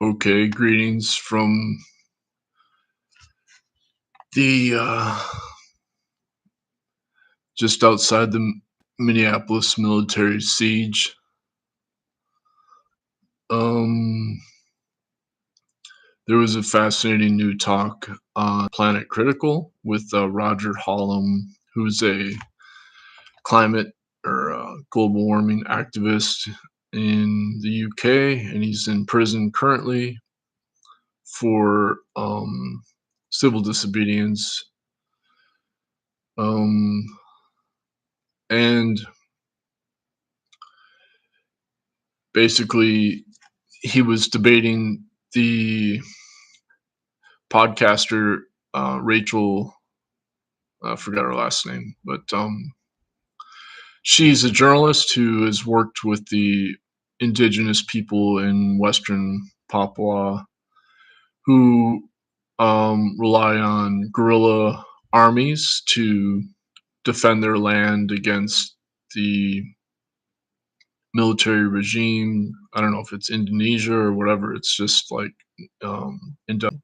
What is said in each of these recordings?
Okay, greetings from the just outside the Minneapolis military siege. There was a fascinating new talk on Planet Critical with Roger Hallam, who's a climate or global warming activist in the UK, and he's in prison currently for civil disobedience. And basically, he was debating the podcaster Rachel. I forgot her last name, but she's a journalist who has worked with the indigenous people in Western Papua who rely on guerrilla armies to defend their land against the military regime. I don't know if it's Indonesia or whatever. It's just like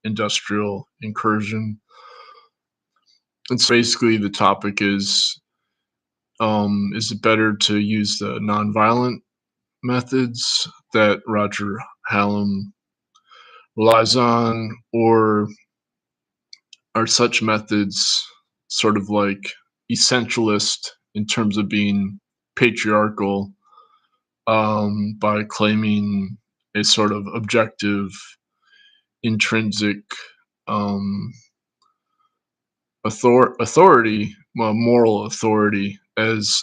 industrial incursion. And so basically the topic is it better to use the nonviolent methods that Roger Hallam relies on, or are such methods sort of like essentialist in terms of being patriarchal, by claiming a sort of objective, intrinsic authority, moral authority, as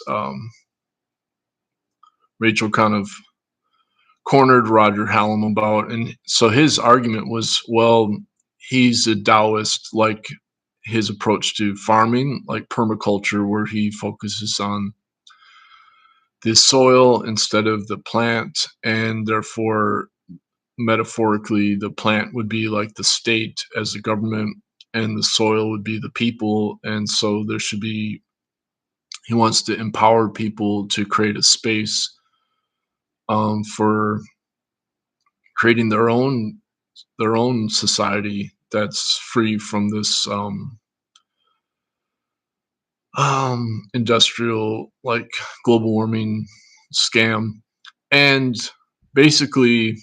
Rachel kind of cornered Roger Hallam about. And so his argument was, well, he's a Taoist, like his approach to farming, like permaculture, where he focuses on the soil instead of the plant, and therefore metaphorically the plant would be like the state as the government and the soil would be the people. And so there should be, he wants to empower people to create a space for creating their own society that's free from this industrial, like, global warming scam. And basically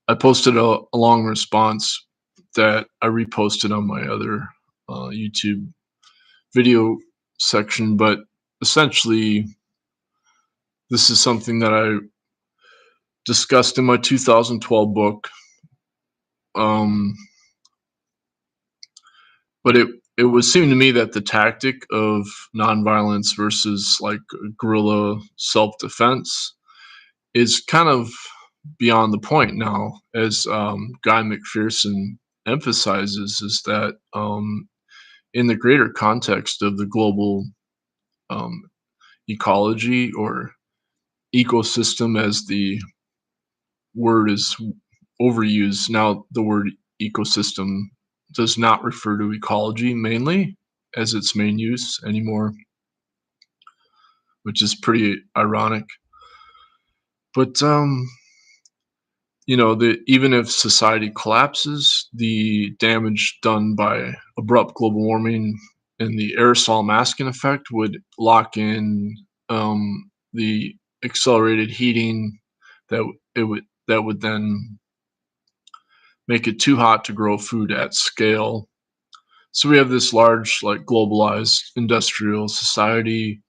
I posted a long response that I reposted on my other YouTube video section, but essentially this is something that I discussed in my 2012 book. But it would seem to me that the tactic of nonviolence versus like guerrilla self-defense is kind of beyond the point now, as Guy McPherson emphasizes, is that in the greater context of the global ecology or ecosystem, as the word is overused now, the word ecosystem does not refer to ecology mainly as its main use anymore, which is pretty ironic. But even if society collapses, the damage done by abrupt global warming and the aerosol masking effect would lock in the accelerated heating that would then make it too hot to grow food at scale. So we have this large, like, globalized industrial society.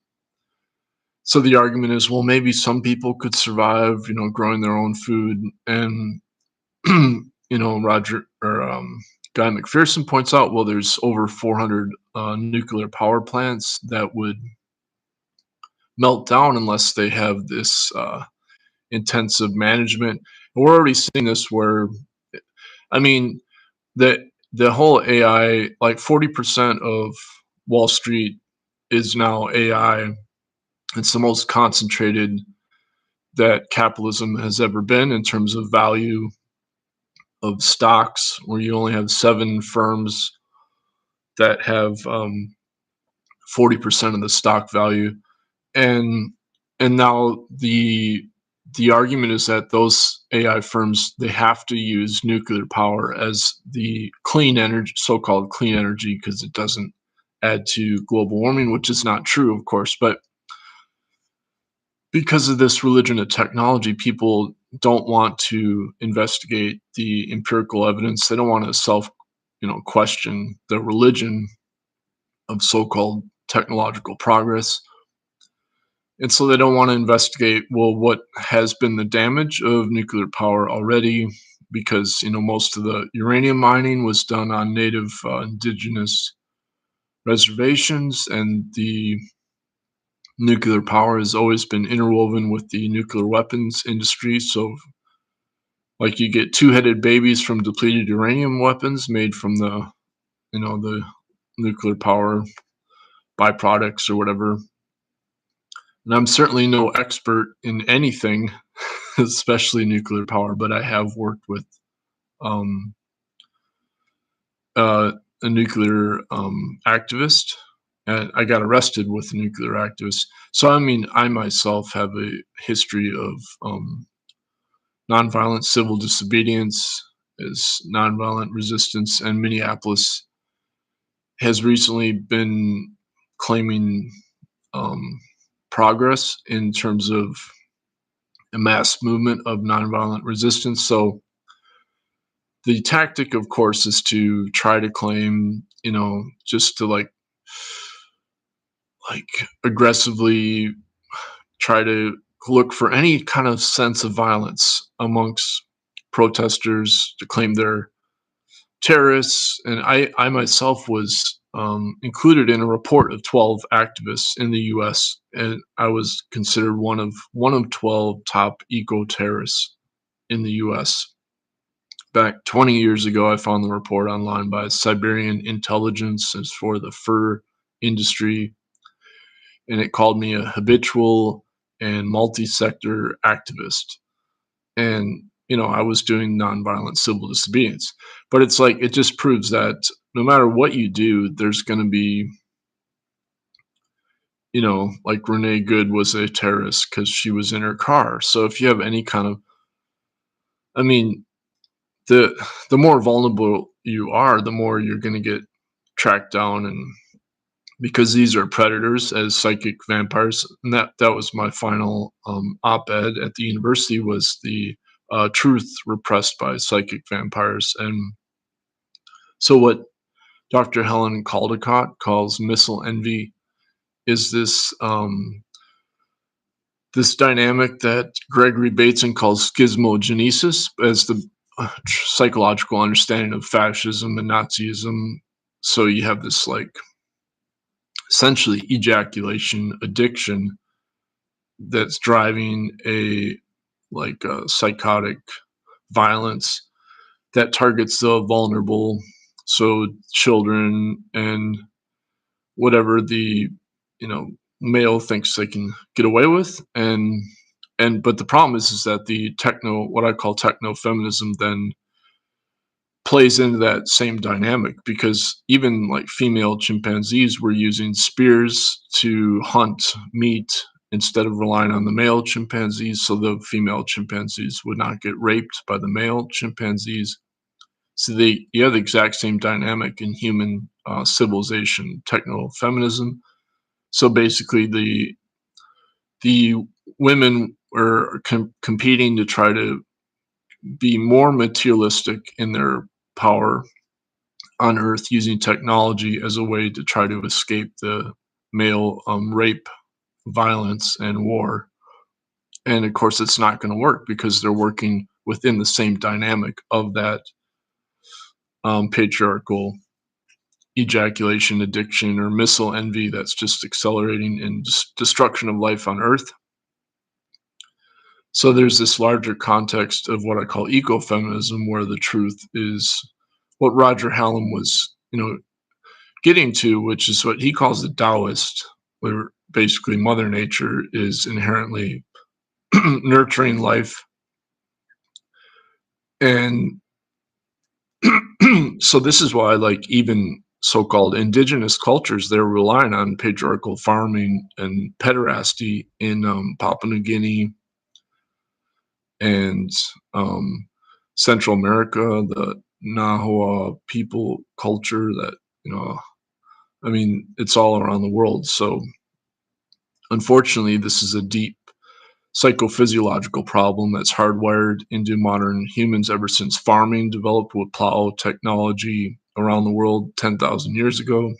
So the argument is, well, maybe some people could survive, growing their own food. And Roger or Guy McPherson points out, well, there's over 400 nuclear power plants that would melt down unless they have this intensive management. And we're already seeing this where, I mean, the whole AI, like 40% of Wall Street is now AI. It's the most concentrated that capitalism has ever been in terms of value of stocks, where you only have 7 firms that have 40% of the stock value. and now the argument is that those AI firms, they have to use nuclear power as the clean energy, so-called clean energy, because it doesn't add to global warming, which is not true, of course. But because of this religion of technology, people don't want to investigate the empirical evidence. They don't want to question the religion of so-called technological progress. And so they don't want to investigate, well, what has been the damage of nuclear power already, because most of the uranium mining was done on native indigenous reservations, and the nuclear power has always been interwoven with the nuclear weapons industry. So like you get two-headed babies from depleted uranium weapons made from the nuclear power byproducts or whatever. And I'm certainly no expert in anything, especially nuclear power, but I have worked with um, a nuclear activist, and I got arrested with a nuclear activist. So, I mean, I myself have a history of nonviolent civil disobedience, as nonviolent resistance, and Minneapolis has recently been claiming um, progress in terms of a mass movement of nonviolent resistance. So the tactic, of course, is to try to claim, just to like aggressively try to look for any kind of sense of violence amongst protesters, to claim they're terrorists. And I myself was included in a report of 12 activists in the U.S., and I was considered one of 12 top eco terrorists in the U.S. Back 20 years ago, I found the report online by Siberian Intelligence as for the fur industry, and it called me a habitual and multi-sector activist. And I was doing nonviolent civil disobedience. But it's like, it just proves that no matter what you do, there's going to be, like Renee Good was a terrorist because she was in her car. So if you have any kind of, I mean, the more vulnerable you are, the more you're going to get tracked down, and because these are predators as psychic vampires. And that was my final op-ed at the university, was the truth repressed by psychic vampires. And so what Dr. Helen Caldicott calls missile envy is this dynamic that Gregory Bateson calls schismogenesis, as the psychological understanding of fascism and Nazism. So you have this essentially ejaculation addiction that's driving a psychotic violence that targets the vulnerable, so children and whatever the male thinks they can get away with. But the problem is that the what I call techno-feminism, then plays into that same dynamic, because even like female chimpanzees were using spears to hunt meat instead of relying on the male chimpanzees, so the female chimpanzees would not get raped by the male chimpanzees. So you have the exact same dynamic in human civilization, techno-feminism. So basically, the women were competing to try to be more materialistic in their power on Earth, using technology as a way to try to escape the male rape, violence, and war. And of course, it's not going to work, because they're working within the same dynamic of that patriarchal ejaculation addiction or missile envy that's just accelerating in destruction of life on Earth. So there's this larger context of what I call ecofeminism, where the truth is what Roger Hallam was, getting to, which is what he calls the Taoist, where basically Mother Nature is inherently nurturing life. And so this is why, like, even so-called indigenous cultures, they're relying on patriarchal farming and pederasty in Papua New Guinea and um, Central America, the Nahua people culture that, you know, I mean, it's all around the world. So unfortunately, this is a deep psychophysiological problem that's hardwired into modern humans ever since farming developed with plow technology around the world 10,000 years ago.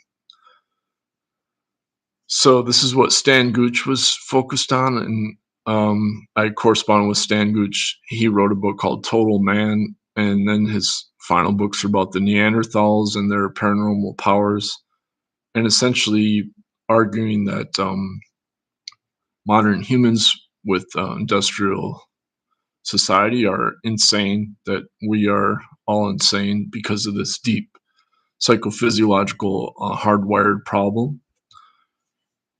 So this is what Stan Gooch was focused on, and I corresponded with Stan Gooch. He wrote a book called Total Man, and then his final books are about the Neanderthals and their paranormal powers, and essentially arguing that modern humans with industrial society are insane, that we are all insane because of this deep psychophysiological hardwired problem.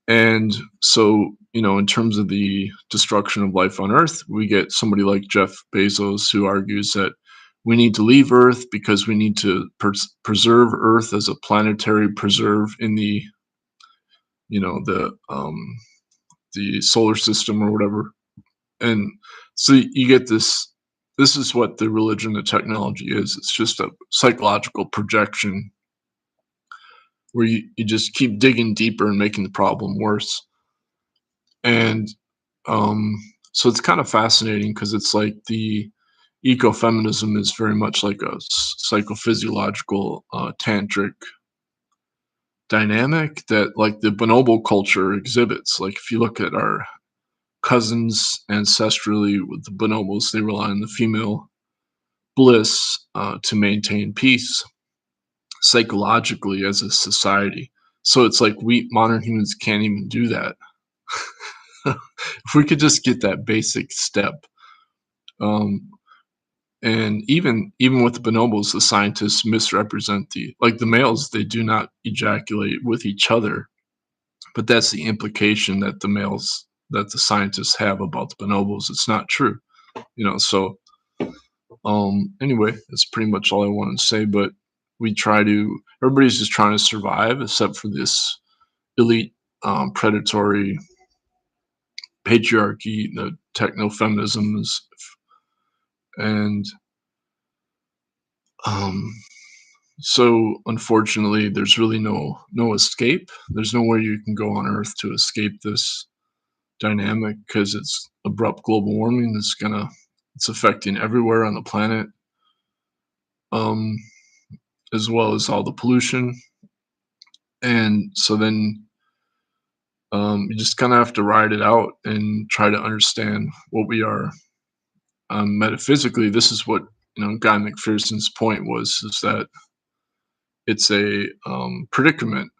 And so, you know, in terms of the destruction of life on Earth, we get somebody like Jeff Bezos who argues that we need to leave Earth because we need to preserve Earth as a planetary preserve in the, you know, the solar system or whatever. And so you get this. This is what the religion of technology is. It's just a psychological projection where you just keep digging deeper and making the problem worse. And Um, so it's kind of fascinating because it's like the ecofeminism is very much like a psychophysiological tantric dynamic that like the bonobo culture exhibits. Like if you look at our cousins ancestrally with the bonobos, they rely on the female bliss to maintain peace psychologically as a society. So it's like we modern humans can't even do that. If we could just get that basic step, um, and even with the bonobos, the scientists misrepresent the males, they do not ejaculate with each other, but that's the implication that the scientists have about the bonobos. It's not true, you know. So anyway, that's pretty much all I want to say. But everybody's just trying to survive, except for this elite predatory patriarchy, the techno-feminism is, and um so unfortunately, there's really no escape. There's nowhere you can go on Earth to escape this dynamic because it's abrupt global warming. It's affecting everywhere on the planet, um, as well as all the pollution. And so then you just kind of have to ride it out and try to understand what we are metaphysically. This is what, you know, Guy McPherson's point was, is that it's a predicament.